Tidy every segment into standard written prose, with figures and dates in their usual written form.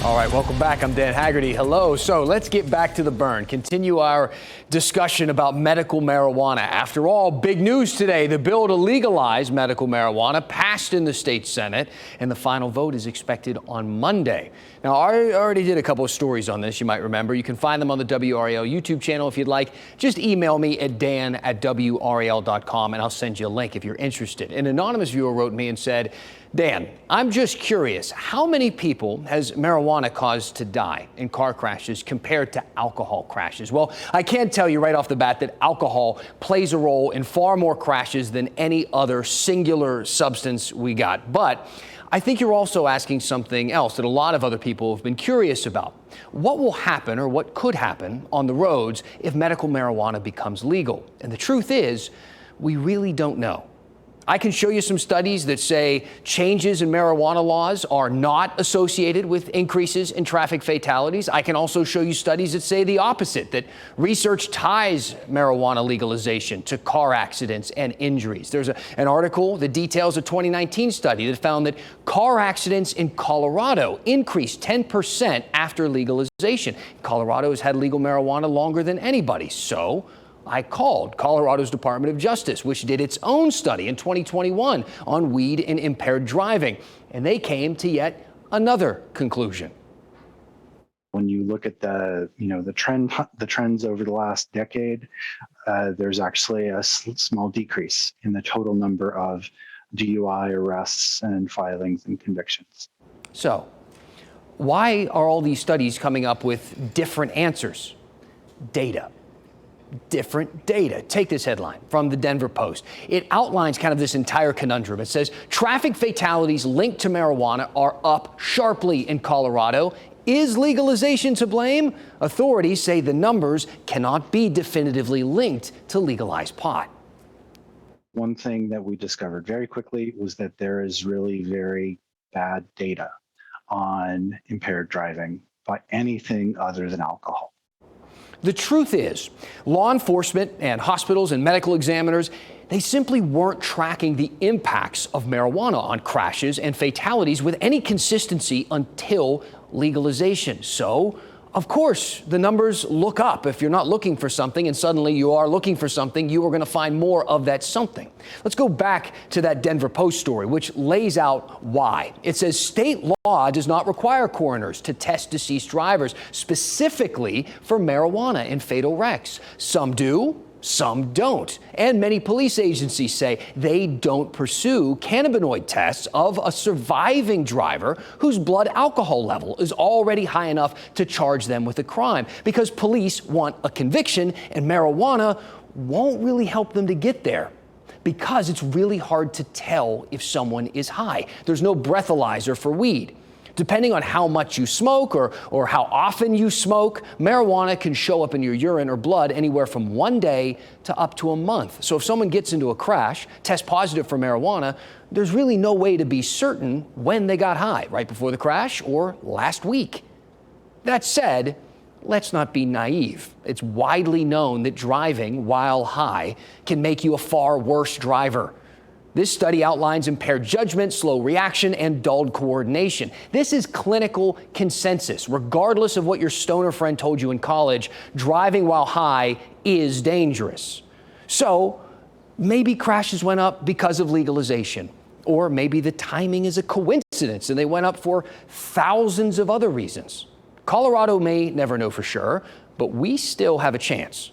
All right, welcome back. I'm Dan Haggerty. Hello. So let's get back to the burn. Continue our discussion about medical marijuana. After all, big news today. The bill to legalize medical marijuana passed in the state Senate, and the final vote is expected on Monday. Now, I already did a couple of stories on this, you might remember. You can find them on the WRAL YouTube channel if you'd like. Just email me at dan@wral.com, and I'll send you a link if you're interested. An anonymous viewer wrote me and said, Dan, I'm just curious, how many people has marijuana caused to die in car crashes compared to alcohol crashes? Well, I can tell you right off the bat that alcohol plays a role in far more crashes than any other singular substance we got. But I think you're also asking something else that a lot of other people have been curious about. What will happen, or what could happen, on the roads if medical marijuana becomes legal? And the truth is, we really don't know. I can show you some studies that say changes in marijuana laws are not associated with increases in traffic fatalities. I can also show you studies that say the opposite, that research ties marijuana legalization to car accidents and injuries. There's an article that details a 2019 study that found that car accidents in Colorado increased 10% after legalization. Colorado has had legal marijuana longer than anybody, so I called Colorado's Department of Justice, which did its own study in 2021 on weed and impaired driving, and they came to yet another conclusion. When you look at the trends over the last decade, there's actually a small decrease in the total number of DUI arrests and filings and convictions. So, why are all these studies coming up with different answers? Data. Different data. Take this headline from the Denver Post. It outlines kind of this entire conundrum. It says traffic fatalities linked to marijuana are up sharply in Colorado. Is legalization to blame? Authorities say the numbers cannot be definitively linked to legalized pot. One thing that we discovered very quickly was that there is really very bad data on impaired driving by anything other than alcohol. The truth is, law enforcement and hospitals and medical examiners, they simply weren't tracking the impacts of marijuana on crashes and fatalities with any consistency until legalization. So, of course, the numbers look up. If you're not looking for something and suddenly you are looking for something, you are going to find more of that something. Let's go back to that Denver Post story, which lays out why. It says state law does not require coroners to test deceased drivers specifically for marijuana in fatal wrecks. Some do. Some don't. And many police agencies say they don't pursue cannabinoid tests of a surviving driver whose blood alcohol level is already high enough to charge them with a crime, because police want a conviction, and marijuana won't really help them to get there, because it's really hard to tell if someone is high. There's no breathalyzer for weed. Depending on how much you smoke or how often you smoke, marijuana can show up in your urine or blood anywhere from 1 day to up to a month. So if someone gets into a crash, tests positive for marijuana, there's really no way to be certain when they got high, right before the crash or last week. That said, let's not be naive. It's widely known that driving while high can make you a far worse driver. This study outlines impaired judgment, slow reaction, and dulled coordination. This is clinical consensus. Regardless of what your stoner friend told you in college, driving while high is dangerous. So maybe crashes went up because of legalization, or maybe the timing is a coincidence and they went up for thousands of other reasons. Colorado may never know for sure, but we still have a chance.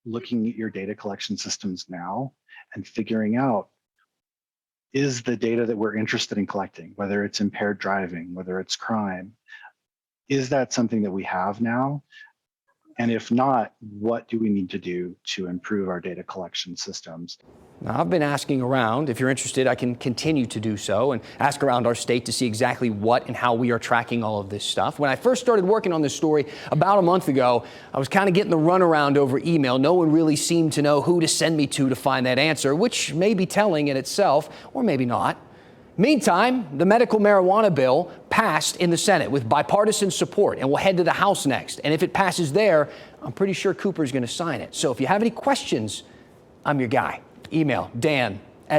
Looking at your data collection systems now and figuring out, is the data that we're interested in collecting, whether it's impaired driving, whether it's crime, is that something that we have now? And if not, what do we need to do to improve our data collection systems? Now, I've been asking around. If you're interested, I can continue to do so and ask around our state to see exactly what and how we are tracking all of this stuff. When I first started working on this story about a month ago, I was kind of getting the runaround over email. No one really seemed to know who to send me to find that answer, which may be telling in itself, or maybe not. Meantime, the medical marijuana bill passed in the Senate with bipartisan support and will head to the House next. And if it passes there, I'm pretty sure Cooper's going to sign it. So if you have any questions, I'm your guy. Email dan@wral.com.